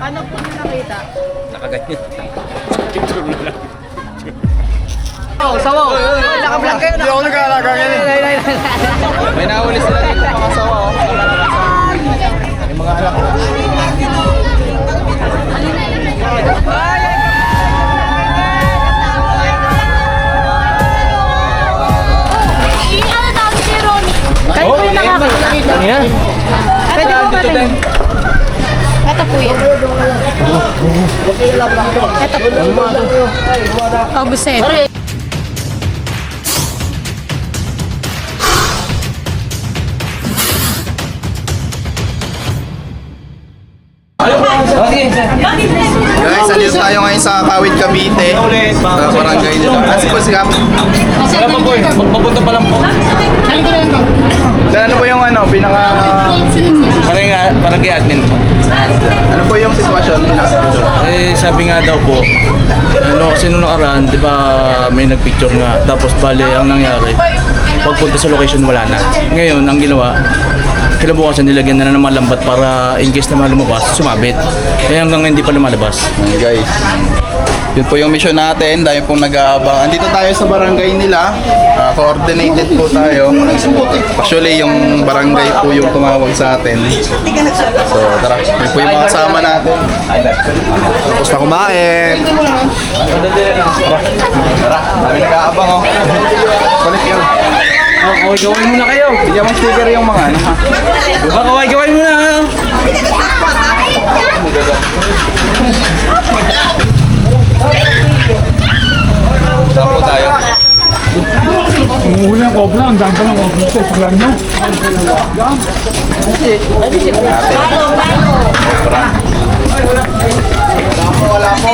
Paano po nyo nakita? Nakaganyan. Picture na lang. Sawaw! Naka-vlog kayo na! Hindi ako nag-aalaga ganyan. May nahuli sila dito mga sawa. May mga anak. Ano tawag si Ronnie? Kayo po yung nakakita. Yan. Pwede po ba tayo? Ito po yan. Ito po. Oh, buset. Guys, andito tayo ngayon sa Kawit, Cavite. Sa barangay nila. Kasi po si Kap. Wala pa po eh. Magpapunta pa lang po. Ano po yung ano, pinaka... Parang kay admin po. Ano po yung sitwasyon? Eh, sabi nga daw po, ano, kasi nung nakaraan, di ba may nagpicture nga. Tapos bali, ang nangyari, pagpunta sa location wala na. Ngayon, ang ginawa, kinabukasan nilagyan na ng mga lambat para in case na lumabas, sumabit. Kaya hanggang hindi pa lumalabas. Guys, yun po yung mission natin. Dahil pong nag-aabang. Andito tayo sa barangay nila. Coordinated po tayo. Actually, yung barangay po yung tumawag sa atin. So, tara. Yun po yung mga kasama natin. Tapos na kumain. Tara, dami nag-aabang oh. Balik yun. Kaway-kaway muna kayo. Bigyan mo sticker yung mga ano. Kaway-kaway muna. Saan po tayo? Umuhuli ang cobra, ang dami pa ng cobra sa paglan nyo. Wala po.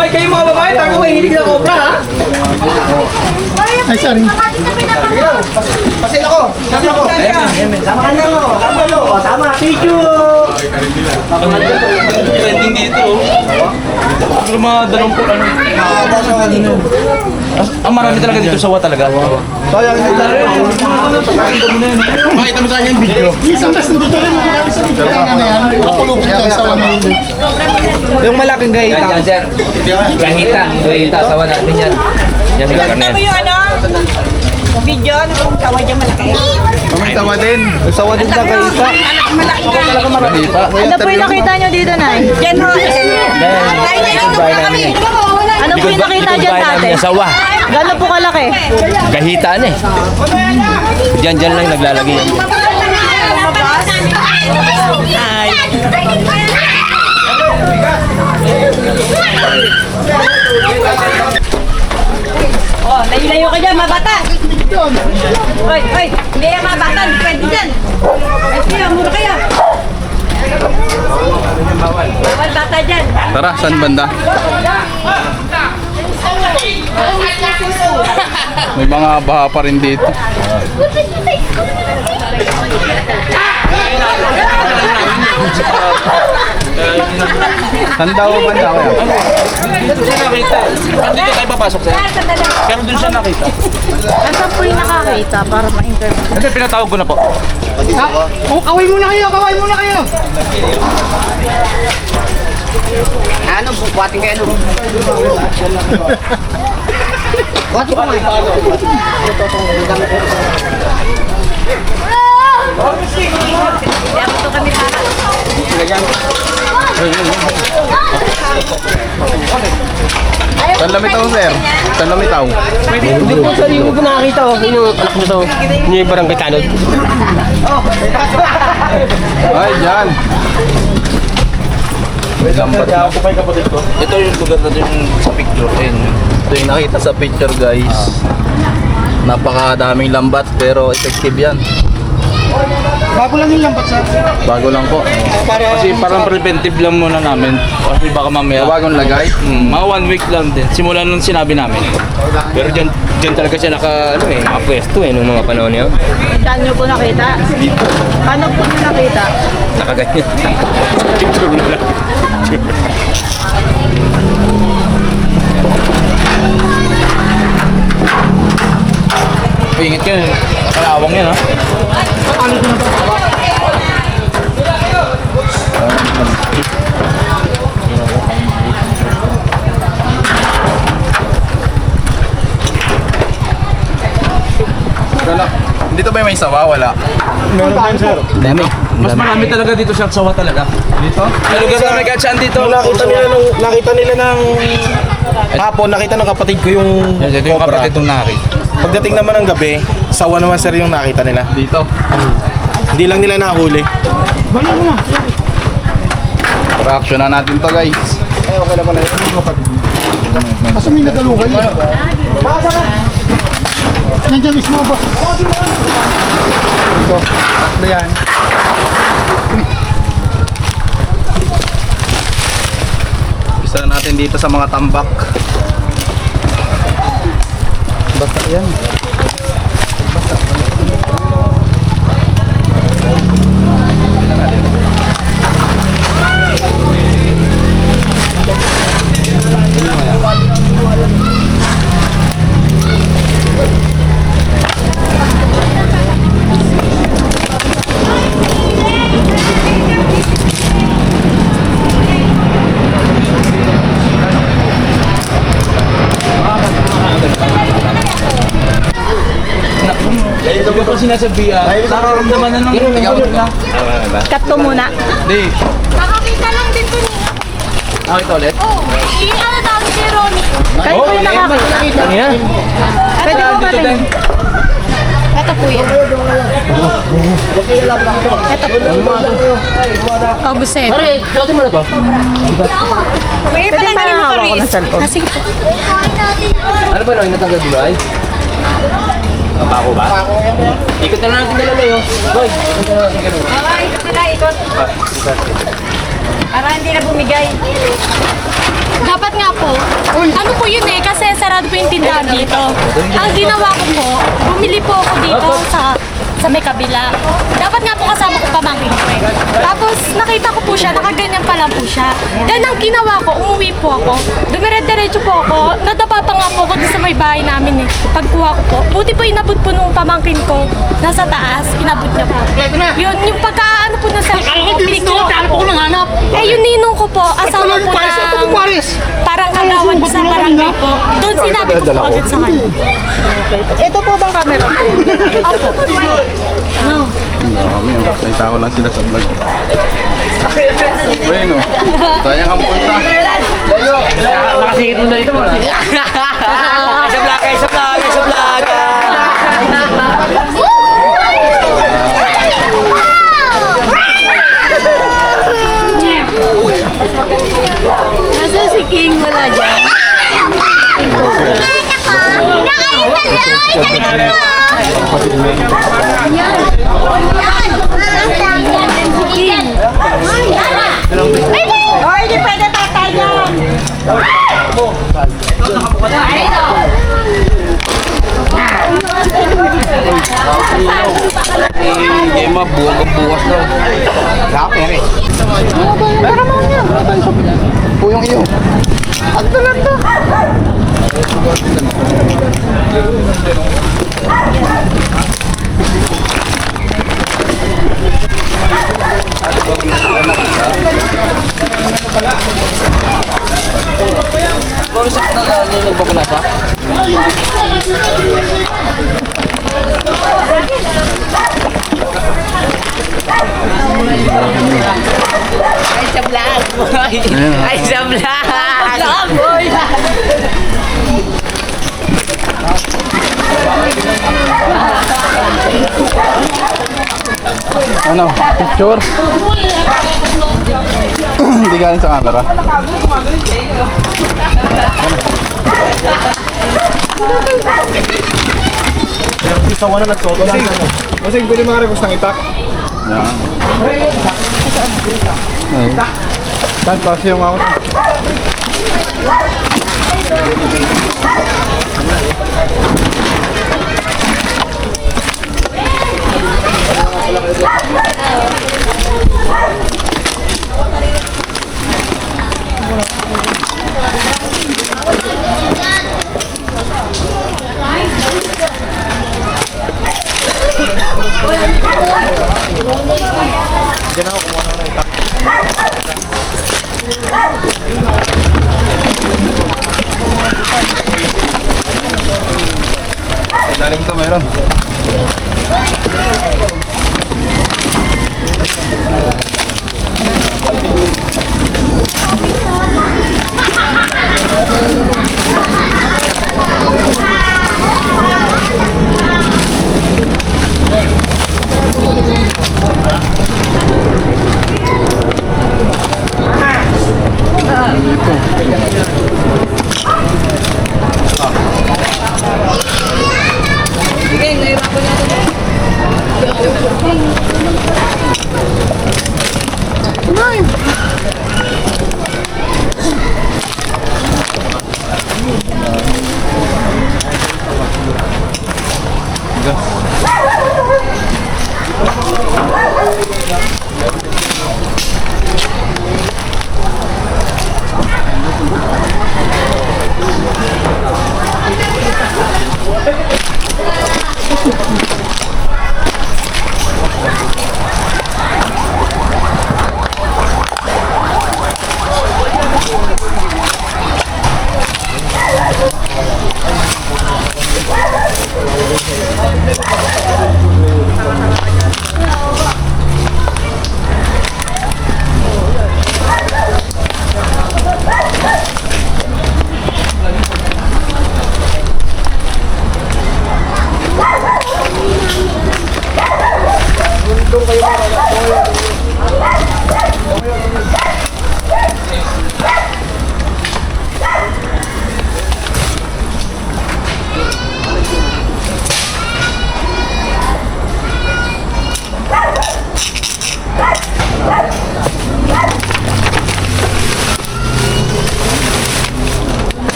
Ay, kayo mga babae, tago kayo hilig na cobra, ha? Ay, sorry. Pasin ako! Sama ako! Sama ka na mo! Sama mo! Sama! Picture! Trending dito. Pero mga dalawang po ano. Ang marami talaga dito sawa talaga. Sayang yung Makita mo sa akin yung video. Isang tas nandito rin mo kami sa video. Ano yan? Kapulog siya sa 1 million. Yung malaking gahita. Gahita, sawa natin yan. Yan yung Ano karnet. mo yung ano? Video, ano kung tawa dyan malaki? May sawa din. Sawa din sa gahita. Malaki na. Nakita. Ano po yung nakita nyo dito, Nay? Yan ho. Ay, dito po kami. Ano po yung nakita dyan natin? Sawa. Gano'n po kalaki? Gahitaan eh. Diyan lang naglalagay yan. Oh, layo-layo ka dyan, mabata. Hoy, hoy, hindi yan mabata, pwede dyan. Ay, kaya, mura kaya. Bawal bata dyan. Tara, saan banda? May mga baha pa rin dito. Saan daw banda kaya? Dito siya nakita. Dito tayo papasok sa'yo. Pero dun siya nakita. Ano po yung nakakita para ma-interview? Kasi pinatawag ko na po. Oh, kaway muna kayo, kaway muna kayo. Ano, buwating kayo, ano? Buwating ko nga. Dito kami para. Saan lamitaw, sir? Saan lamitaw? Hindi po sa iyo ko nakakita, oh. Yun yung anak mo to. Yun yung barangay tanod. Ay, dyan. May lambat na. Ito yung lugar na din sa picture. Ayun. Ito yung nakita sa picture, guys. Napakadaming lambat pero effective yan. Bago lang yung lambat sa Bago lang po. Kasi parang preventive lang muna namin. Kasi baka mamaya. Bagong lagay. Mga 1 week lang din. Simula nung sinabi namin. Pero dyan talaga siya nakapwesto eh, nung mga panahon yun. Saan nyo po nakita? Paano po nyo nakita? Nakaganyan. Ingat ka, kalawang yan ha. Dito ba may sawa? Wala. Dami. Mas marami talaga dito sa sawa talaga. Dito? May lugar na may gatsaan dito. Nakita nila ng hapon, nakita ng kapatid ko yung Yan, ito yung cobra. kapatid ng naki. Pagdating naman ng gabi, sawa naman sir yung nakita nila. Dito. Hindi lang nila nahuli. Reaction na natin to guys. Kasi may nagalugay. Nandiyan mismo ba? Tatlo yan. Isa natin dito sa mga tambak. Basta yan. Sabi ko sinasabihan, nararamdaman na ng lang. Cut ko muna. Hindi. Nakakita lang din po niya. Ito ulit. Oh, ano tawag si Ronnie? Cut ko yung nakakita. Pwede mo ba rin? Ito po yan. Ito po. Oh, buset. May iba lang din mo Paris. Sige po. Ano ba nang natanggal di ba ay? Pako ba? Ikot na lang natin dalawa yun. Boy, ikot na lang natin ganun. Okay, ikot. Para hindi na bumigay. Dapat nga po, ano po yun eh, kasi sarado po yung tindahan dito. Ang ginawa ko po, bumili po ako dito sa may kabila. Dapat nga po kasama ko pamangkin ko eh. Tapos nakita ko po siya, nakaganyan pa lang po siya. Then ang ginawa ko, umuwi po ako. Dumire-diretso po ako, nadapa pa nga po ako sa may bahay namin eh. Pagkuha ko po, buti po inabot po nung pamangkin ko, nasa taas, inabot niya po. Yun, yung pagkaano po na sa piniktura ko. Eh yung ninong ko po, asawa po ng parang kagawan sa barangay po. Doon sinabi ko po agad sa kanya. Ito po bang camera? Opo. Dami, may tao lang sila sa vlog. Bueno, sayang ang punta. Nakasingit mo na ito mo na. Isa vlog, isa vlog, isa vlog. Nasa si King wala dyan. Oh, hindi pwede tatay yan. Hindi mabukas daw. Puyong iyo. Ay, sa vlog, boy. Ay, sa vlog. Vlog, boy. Ano? Picture? Hindi galing sa camera. Sawa na nagsoto lang. Kasi pwede mga request ng itak. Yan. Saan kasi yung ako? meron.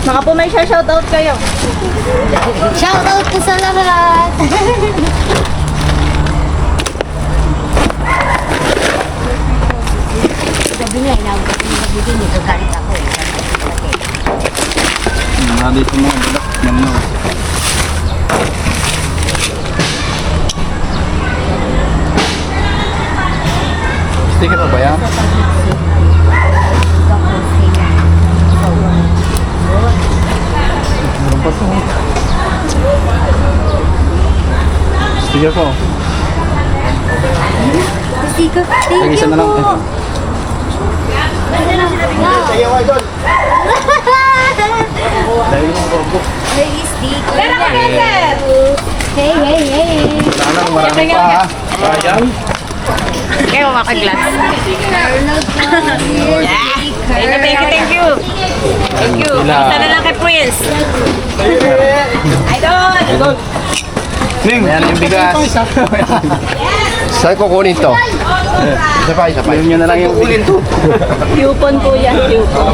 Baka po may shoutout kayo. Shoutout po sa lahat! Sabi nga, inabot ko yung nabigyan nito. Galit ako eh. Dito mga bulak. Yan. Sticker pa ba yan? Meron pa to. Sticker ko. Sticker. Thank Isa you na lang. po. Hey, sticker. Hey, hey, hey. Sana marami pa ha. Sayang. Kayo makaglas. Thank you. Thank you. Isa na lang kay Prince. Idol! Ning, ayan yung bigas. Saan kukunin to? Isa pa. Yun nyo na lang yung bigas. Coupon po yan. Coupon.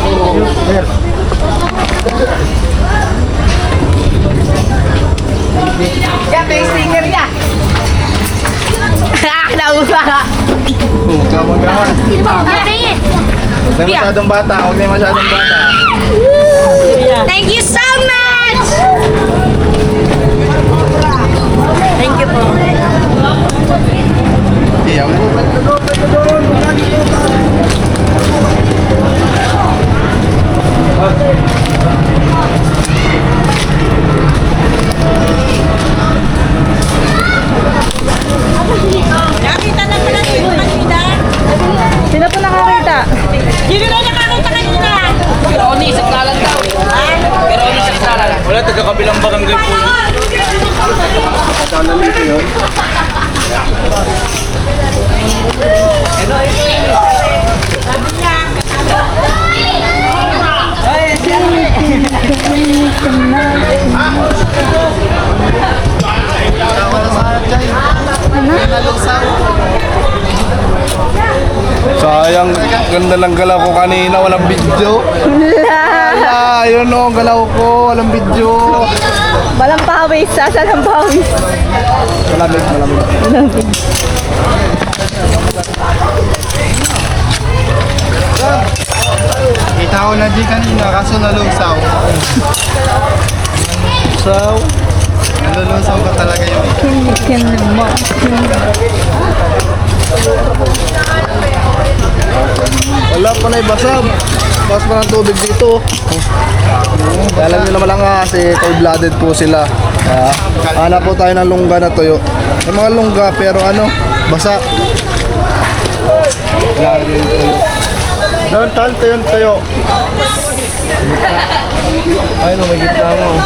Yan, may sticker niya. Nausa ka. Kamang-kamang. Sino ba ang kapit? Huwag na masyadong bata. Huwag na masyadong bata. Thank you so much! Thank you po. Iyaw. Nakita na pala dito kanina. Sino po nakakita? Sino na nakakita kanina? Pero ni isang lalang daw. Pero ni isang lalang. Wala, taga-kabilang barangay po. Sana dito yun. Sayang, ganda ng galaw ko kanina, walang video. Wala, yun o, galaw ko, walang video. Walang pawis. Saan ang pawis? Malamig. Kita ko na di kanina, kaso nalusaw. Nalulusaw ba talaga yun? Wala pa na ibasag. Lakas pa ng tubig dito. Alam nyo naman lang kasi cold-blooded po sila. Hanap po tayo ng lungga na tuyo. May mga lungga pero ano, basa. Doon, tal, tuyo. Ay, no, may gitna mo.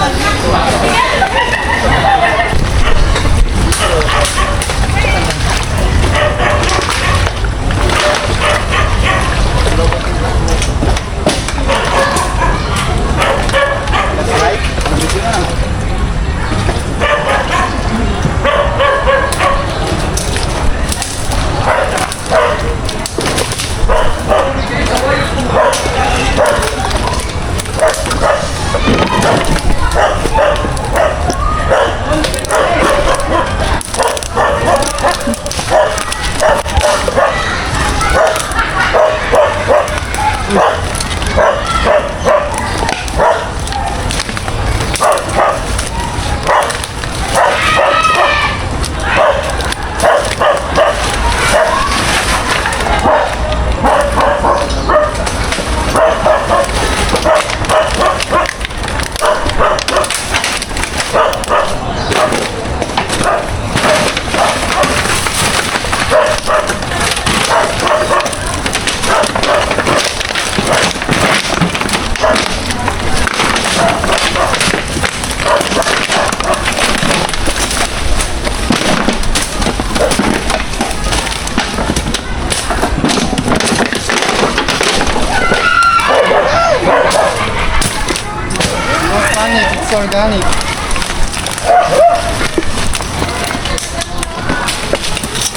It's organic.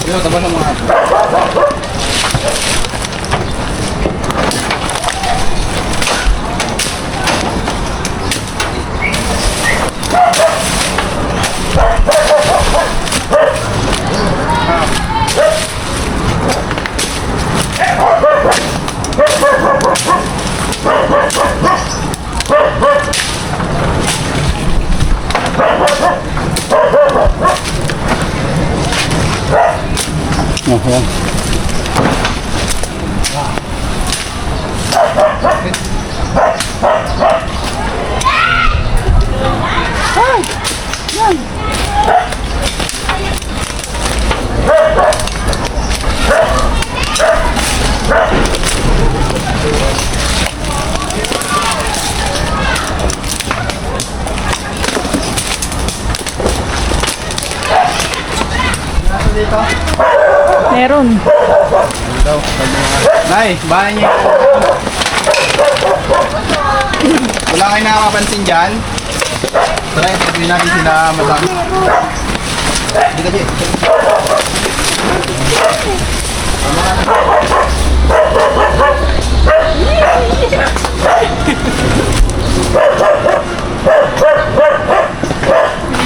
Yo, taba na mga. Meron. Nay, bahay niyo. Wala kayo nakakapansin dyan? Tara, sabihin natin sila madami. Hindi ka dyan.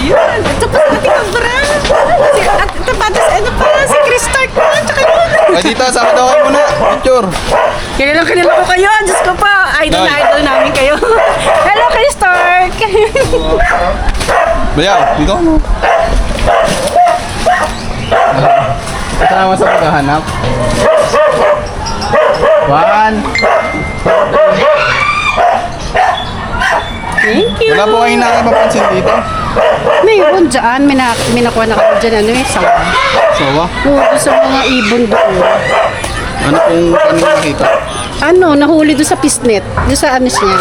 Yun. Ito pa pati ang brand. Ito pa, ano pa, si Chris Stark pa. Tsaka yun. Ay, dito, sama daw kayo muna. Picture. Kilala ko kayo. Diyos ko pa. Idol namin kayo. Hello, Chris Stark. Bayaw, dito. Kasama sa paghahanap. 1. Thank you. Wala po kayong nakapapansin dito. Mayroon dyan. Minakuha na kami dyan. Ano yung sawa? Sawa? Oo, doon sa mga ibon doon. Ano kung ano nakita? Ano, nahuli doon sa pisnet. Doon sa ano siya.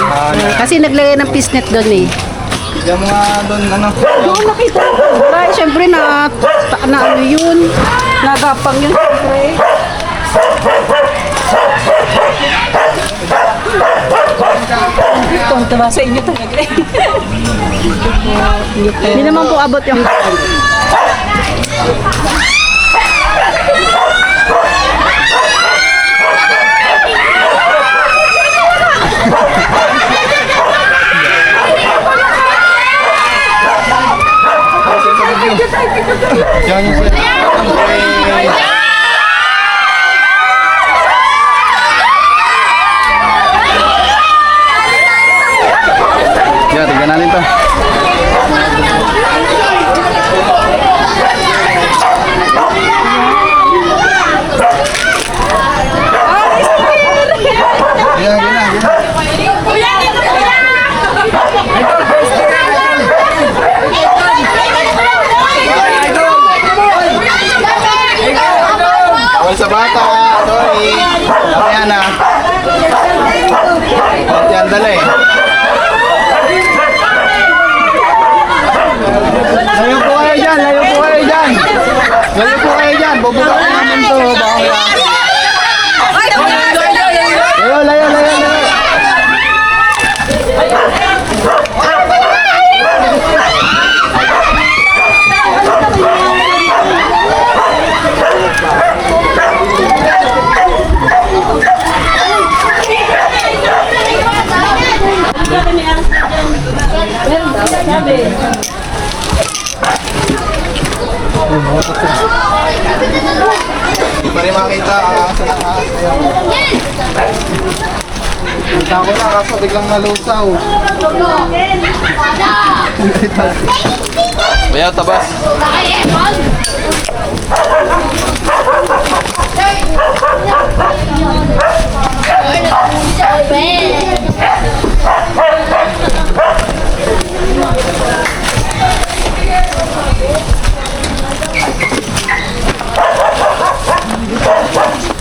Kasi naglagay ng pisnet doon eh. Yung mga doon, ano? Doon nakita ko. Ay, syempre na ano yun. Nagapang yun, syempre. Tonto ba sa inyo talaga eh. Hindi naman po abot yung Yan yung sila. Yan, tignan natin to. Yan, yan. Layo po kayo dyan. Bubuka ko naman to. Baka wala. Ay, Layo, layo, layo, layo. Hindi pa rin makita sa nakaas na yan. Kita ko na kaso biglang nalusaw. Bayaw, tabas.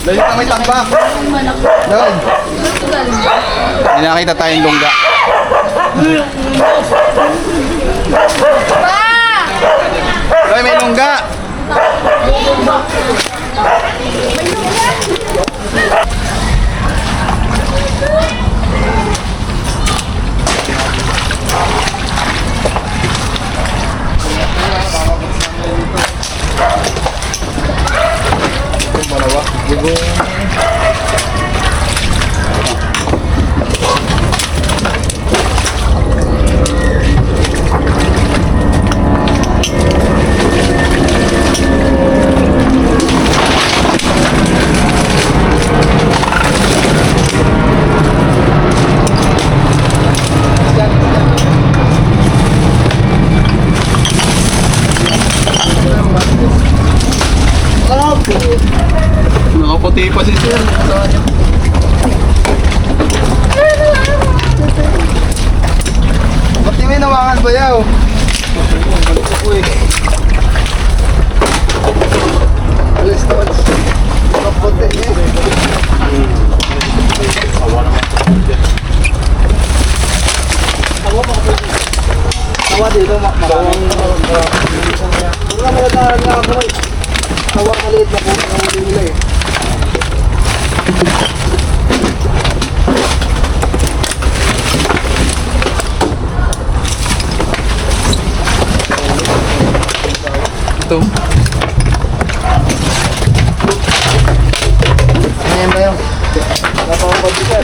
Layo na may tambak. Layo. May nakita tayong lungga. Hoy, may lungga! Nakaputi pa si sir. Ba't di may nawangan ba yaw? Alis na alis. Kaputi niya. Tawa dito, maraming wala mo na kamay. Tawa maliit na po ang huli nila eh. Ito. Ayan ba yun? Napakapag-sir.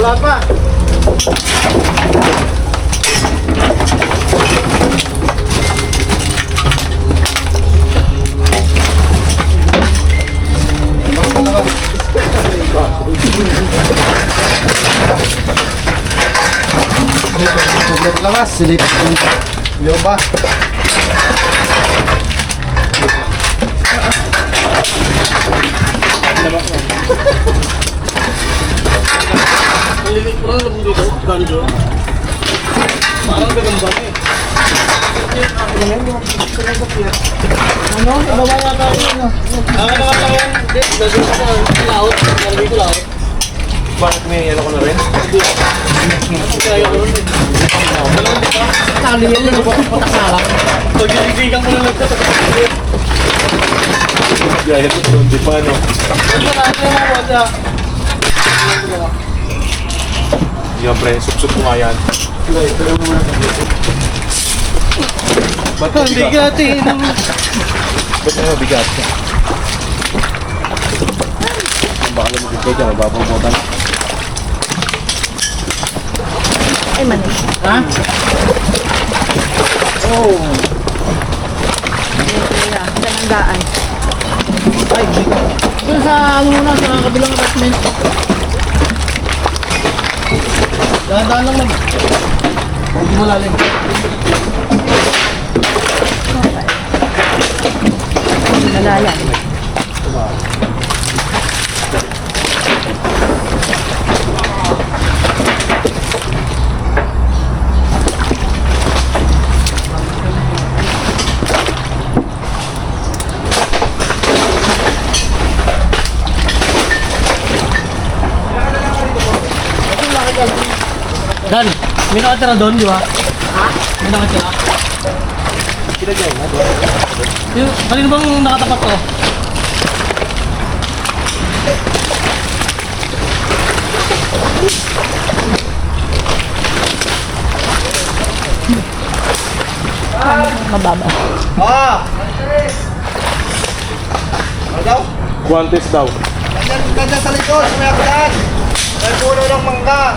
Wala pa. Lakas, silip. Yo ba? Bakit may ano ko na rin? Pag-iigigan ko na lang ito. Gaya ko doon, di pa no? Yan pre, suksok ko nga yan. Ba't ang bigat eh? Ba't ang bigat? Baka Okay, dyan, mababangkutan. Ay, mali. Ha? Oh. Kaya, dalanggaan. Ay, dito sa ano muna, sa kabilang apartment. Dahan-dahan lang naman. Hindi mo lalim. Nalayan. Dan, may nakatira doon, di ba? Ha? May nakatira? Sila dyan, ha? Yung, kanino bang nakatapat to? Mababa. Ano daw? Guantes daw. Ganyan sa likod, sa may akdan. May puno ng mangga.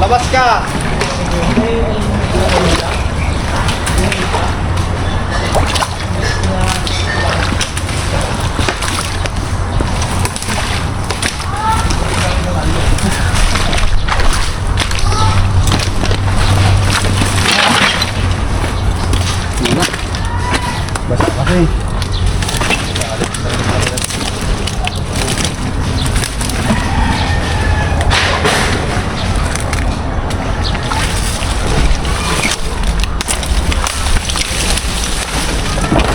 Labas ka. Basta kasi.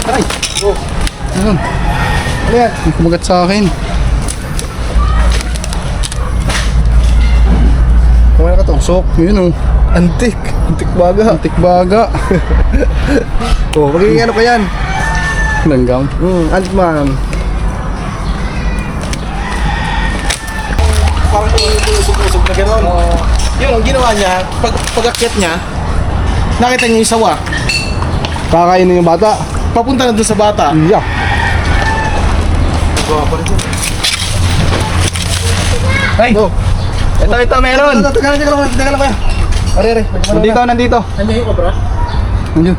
Ay! Oh! Ano? Ano yan? May kumagat sa akin. Kumaya ka to? Sok. Yun oh. Antik. Antik baga. Antik baga. Oh, magiging ano pa yan? Langgam? Antik man. Parang usog-usog na gano'n. Yung ang ginawa niya, pag-akyat niya, nakita niya yung sawa. Kakainin yung bata? Papunta na doon sa bata? Yeah. Ay! Oh. Ito, meron! Teka lang kaya. Are. Nandito. Nandiyan yung obra? Nandiyo.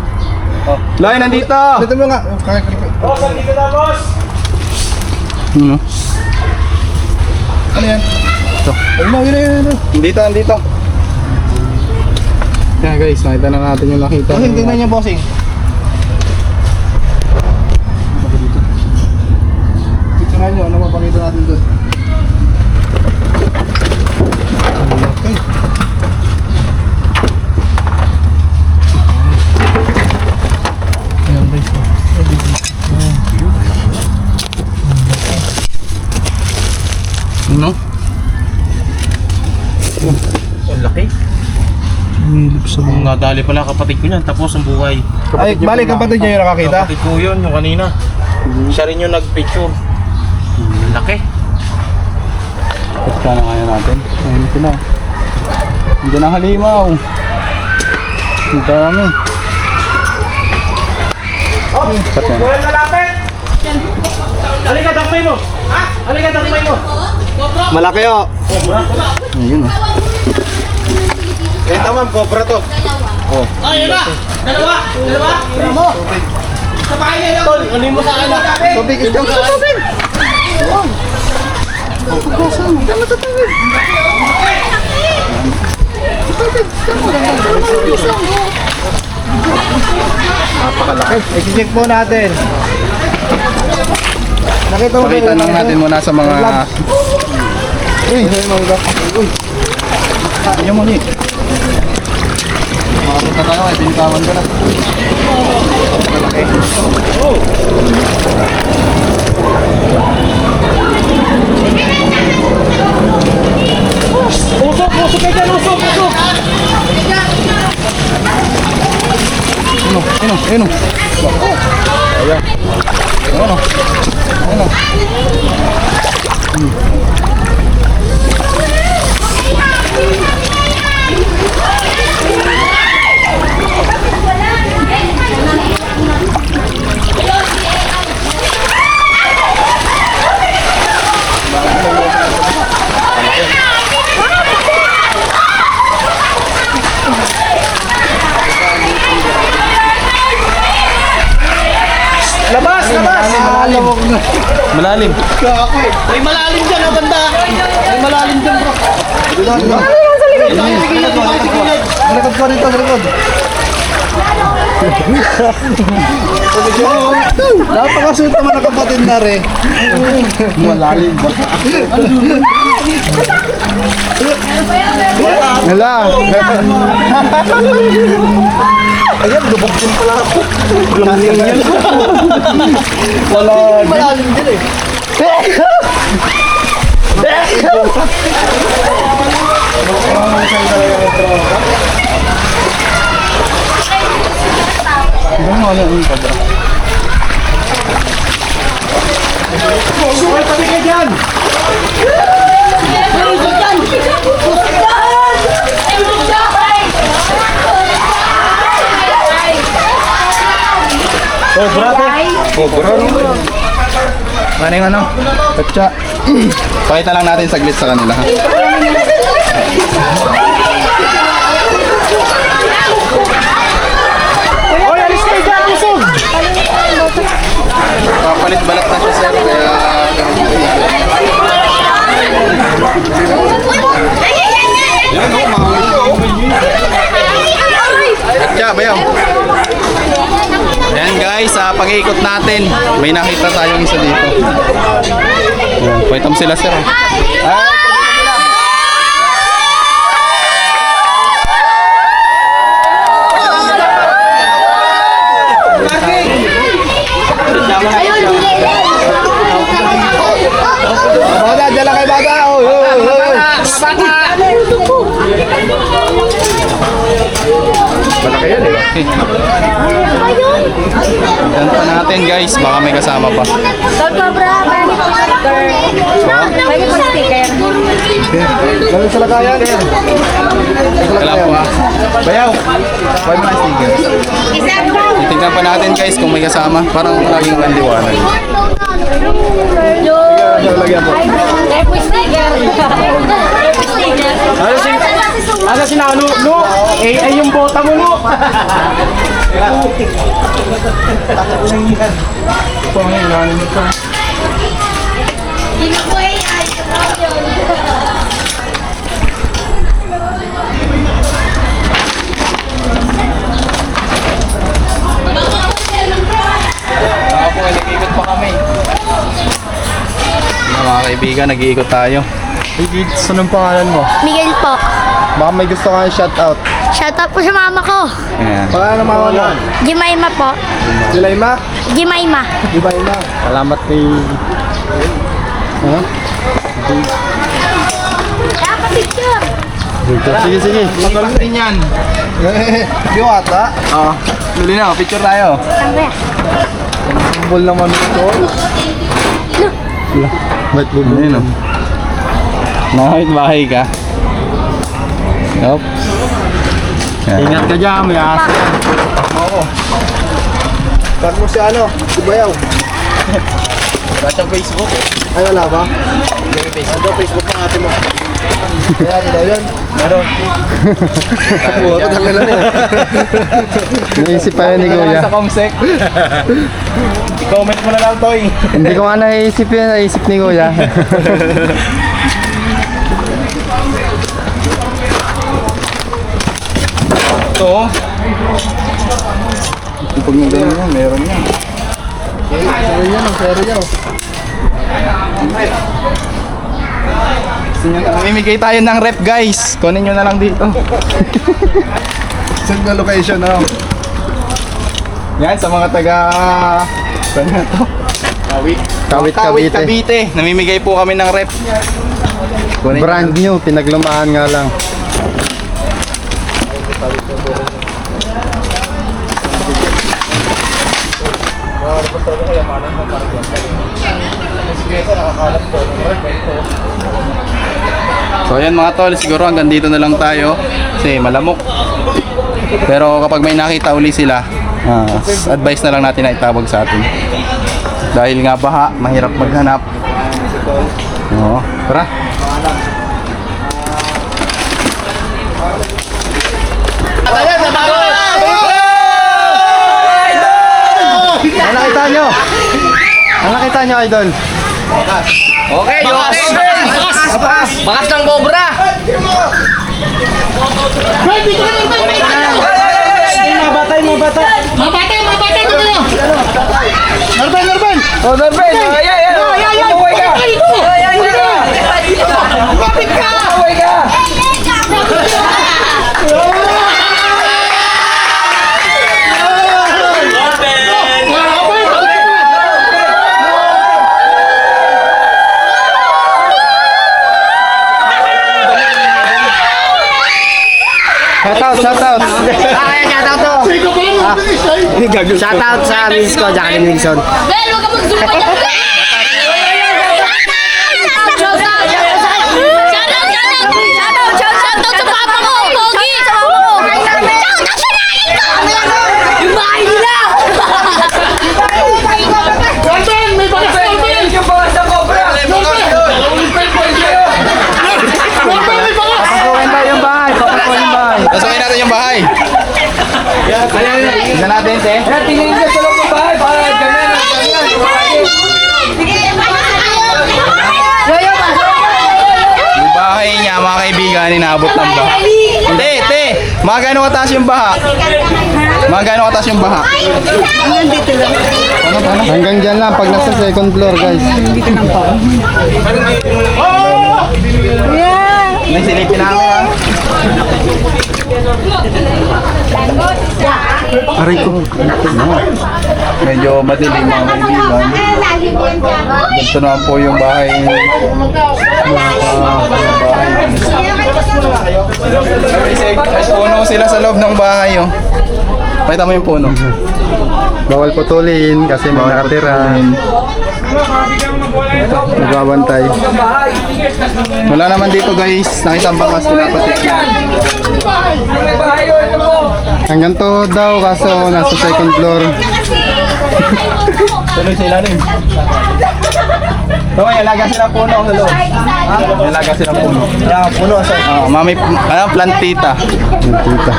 Oh. Lain nandito! Dito mo nga. Boss, nandito na, boss! Ano? Ano yan? Ito. Yun. Nandito. Kaya guys, nakita na natin yung nakita. Bossing, tingnan niyo, bossing. Tingnan nyo, ano mapakita natin doon? Okay. Ayan guys. Ano? Ang laki. Nadali pala kapatid ko niyan, tapos ang buhay. Ay, balik kapatid niya yung nakakita? Kapatid ko yun, yung kanina. Siya rin yung nag-picture. Ang laki. Pagka na kaya natin. Ayun ito na. Hindi na halimaw. Ang dami. Buhay malapit! Halika, takpay mo! Ha? Halika, takpay mo! Malaki o. Ayun o. Ito ma'am, cobra to. Ayun na! Dalawa! Tira mo! Sa bahay niya Tol, ano mo sa akin? Tubig, ito. Tubig! Napakalaki. I-check po natin. Nakita mo Pakita lang natin muna sa mga... Uy, mangga. Uy. Ayaw mo ni. Makapunta tayo, ay binitawan ka na. Usok kayo dyan! Usok! Ayun o. Ayan. Ayun o. Labas! Malalim. May malalim dyan, oh, banda! May malalim dyan, bro. Likod ko dito, likod. Napakasweet naman ang kapatid na rin. Malalim ba? Hala. Ayan, lubog din pala ako. Malalim yan. Malalim din eh. Ano yung ano? Katsa. Pakita lang natin saglit sa kanila. Ha? Oy, alis kayo dyan, usog! Papalit balat na siya sir, kaya... Atya, bayaw. Ayan guys, sa pag-iikot natin, may nakita tayong isa dito. Ayan, pakita mo sila sir. Bada, dala kay Bada. Malaki yan eh. Yan pa natin guys, baka may kasama pa. Galing sa lagayan. Wala po ah. Bayaw, buhay mo na sticker. Tingnan pa natin guys kung may kasama. Parang laging nandiwanan. Lagyan po. Ano si Nano? No! Ay yung bota mo, no! Baka po, nag-iikot pa kami. Mga kaibigan, nag-iikot tayo. Hey, anong pangalan mo? Miguel po. Baka may gusto kang shoutout. Shoutout po sa mama ko. Ayan. Pangalan ng mama mo? Jimayma po. Silayma? Jimayma. Ibayma. Salamat kay... Ano? Dapat picture. Sige, sige. Magaling din yan. Yung ata. Oo. Luli na, picture tayo. Saan ba? Ball naman ito. Ba't bubul? Ano yun, oh? Nakakit bahay ka. Yup. Ingat ka dyan, may asa. Tag mo si ano? Si Bayaw. Wala siyang Facebook. Ay, wala ba? Ano Facebook ng ate mo? Kaya nila yun? Meron. Buha ko talaga mo. Naisip pa yun ni Kuya. Sa Comsec. Comment mo na lang, Toy. Hindi ko nga naisip yun. Naisip ni Kuya. Ito. Pag nagano yan, meron yan. Pero yan, ang pero yan. Mamimigay tayo ng rep guys. Kunin nyo na lang dito. Saan na location na? Yan sa mga taga... Saan na to? Kawit, Kawit, Cavite. Cavite. Namimigay po kami ng rep. Kunin nyo Brand new, pinaglumaan nga lang. So ayan mga tol, siguro hanggang dito na lang tayo kasi malamok. Pero kapag may nakita uli sila, advice na lang natin na itawag sa atin. Dahil nga baha, mahirap maghanap. Oo, tara. Ano nakita nyo? Ano nakita nyo, idol? Okay, bakas ng cobra. Narban! Oh, Norben. Umuwi ka. Bakit ka? Umuwi ka. Shout out! Shoutout sa misis ko, Jacqueline Wilson. Bel, huwag ka mag-zoom pa yan. Shoutout sa papa ko, Pogi. Shoutout sa nanay ko. Yung bahay nila. Yung bakas ng cobra. Papakuhin tayo yung bahay! Papakuhin yung bahay! Pasukin natin yung bahay. Tignan natin, te. Tingin ka sa loob ng bahay para ganyan. Yung bahay niya, mga kaibigan, inaabot ng baha. Te! Mga gano'ng kataas yung baha? Mga gano'ng kataas yung baha? Hanggang dyan lang pag nasa second floor, guys. May silipin namin, ha? Aray ko. Medyo madilim, mga kaibigan. Ito naman po yung bahay. May puno sila sa loob ng bahay, oh. Pakita mo yung puno. Bawal putulin kasi may nakatira. Nagbabantay. Wala naman dito, guys. Nakita ang bakas, pinapatik na. Hanggang to daw kaso nasa second floor. Tuloy sa ilalim. May alaga silang puno sa loob. May alaga silang puno. Puno sa? Mami, plantita. Kita.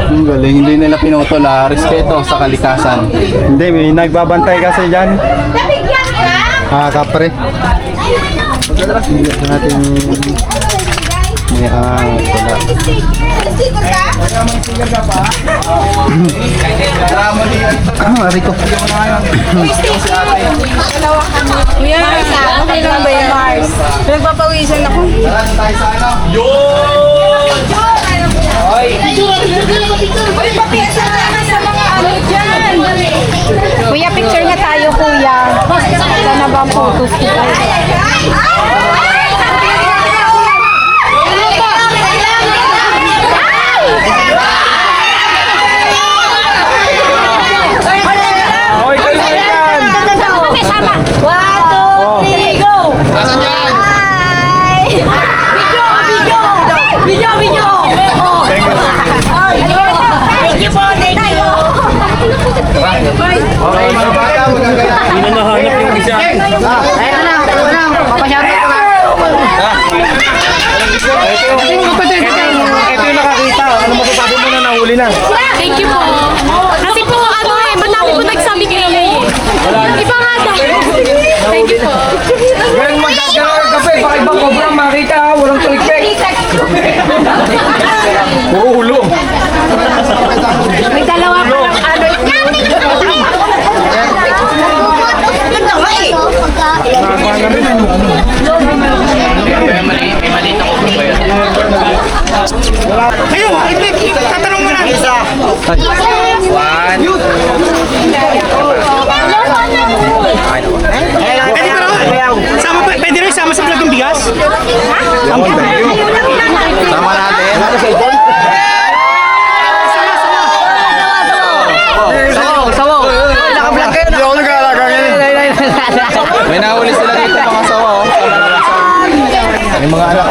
Ang galing, hindi nila pinutol, respeto sa kalikasan. Hindi, may nagbabantay kasi dyan. Kapre. Ito natin. Wala. Aray ko. Kuya, okay lang ba yan? Mars. Nagpapawisan ako. Kuya, picture na tayo, kuya. Sana ba ang photos ko tayo? Okay, mga bata, magagaya. Hindi na nahanap yung isa. Ayun na, papasyabi ko na. Ito yung nakakita. Ano masasabi mo na nahuli na? Thank you po. Kasi po, madami po nagsabi kayo eh. Iba nga daw. Thank you po. Ganun magkakaroon ng kape. Baka ibang cobra makita ha. Walang tulikpek. Puro ulo. May dalawa pa lang ano. Kayo, tatanong mo lang. Isa. Pwede rin sama sa vlog ng bigas? Sama natin. Hindi ako nag-aalaga ngayon. May nahuli sila dito, mga sawa, oh. May mga anak.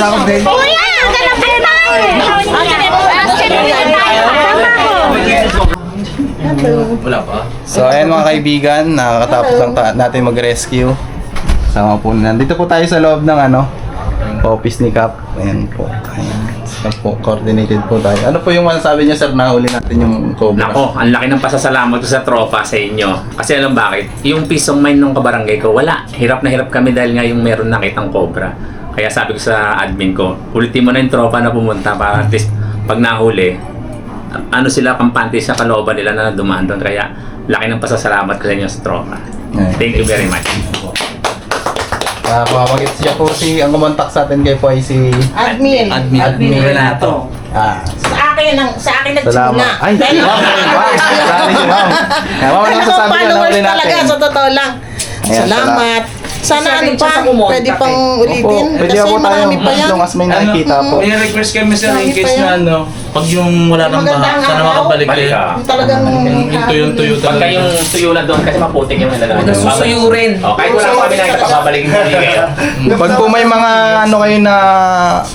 sakot din. Kuya, ang galap kayo na Wala pa. So ayan mga kaibigan, nakakatapos lang natin mag-rescue. Sama po, nandito po tayo sa loob ng office ni Cap. Ayan po. Ayan. So po, coordinated po tayo. Ano po yung masasabi niyo sir, nahuli natin yung cobra? Nako, ang laki ng pasasalamat ko sa tropa sa inyo. Kasi alam bakit? Yung peace of mind ng kabarangay ko, wala. Hirap na hirap kami dahil nga yung meron nakitang cobra. Kaya sabi ko sa admin ko, ulitin mo na yung tropa na pumunta para at least pag nahuli, ano sila kampante sa kalooban nila na dumaan doon. Kaya laki ng pasasalamat ko sa inyo sa tropa. Thank you very much. Pumamagit siya po ang kumontak sa atin kayo po ay si Admin. Admin Renato. Sa akin Salamat. nagsimula. Ay, wow. Salamat si ma'am. Ma'am, ano sasabi niyo na Followers huli talaga, natin? sa totoo lang. Ayan, Salamat. Sana ano pa, pwede pang Opo, ulitin. pwede Kasi po tayo marami pa yan. long as may nakikita po. May request kami sir in Marami case pa yan. na pag yung wala nang Maganda baha, nga sana daw. makabalik Balik kayo. ka. Talagang Yung tuyong-tuyo Pag talaga. kayong tuyo na doon kasi maputik yung nilalaman. Huwag na susuyurin. Kahit wala pa kami nakita, papabalik hindi kayo. Pag po may mga kayo na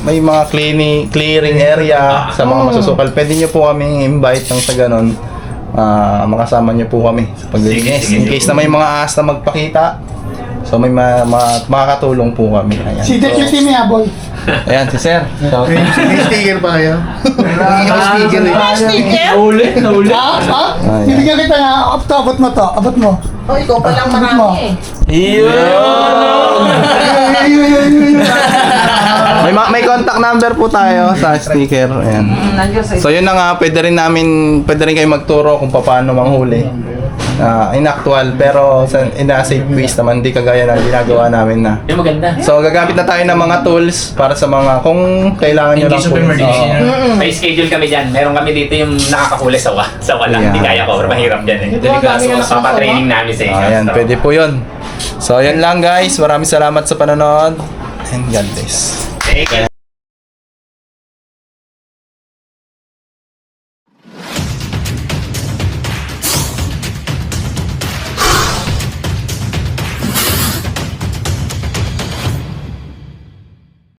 may mga clearing area sa mga masusukal, pwede niyo po kami invite ng sa ganun. Makasama niyo po kami sa paglilinis. Sige, In case na may mga ahas na magpakita, so may makakatulong po kami. Ayan. Si Deputy Mia Boy. Ayan, si Sir. So, May sticker pa kayo? Hindi may sticker eh. Sticker? Nahuli. ayan. Bibigyan kita nga, abot mo to, abot mo. Oh, ikaw pa lang marami eh. May contact number po tayo sa sticker. Ayan. So yun na nga, pwede rin kayo magturo kung paano manghuli. In actual, pero in a safe ways naman, hindi kagaya ng ginagawa namin na. Yung maganda. So gagamit na tayo ng mga tools para sa mga kung kailangan nyo In lang case of po. emergency. May schedule kami dyan. Meron kami dito yung nakakahuli sa wala. Yeah. Hindi kaya ko. Mahirap dyan eh. Papatraining namin sa inyo. Ayan, pwede po yun. So yan lang guys, maraming salamat sa panonood and God bless. Thank you.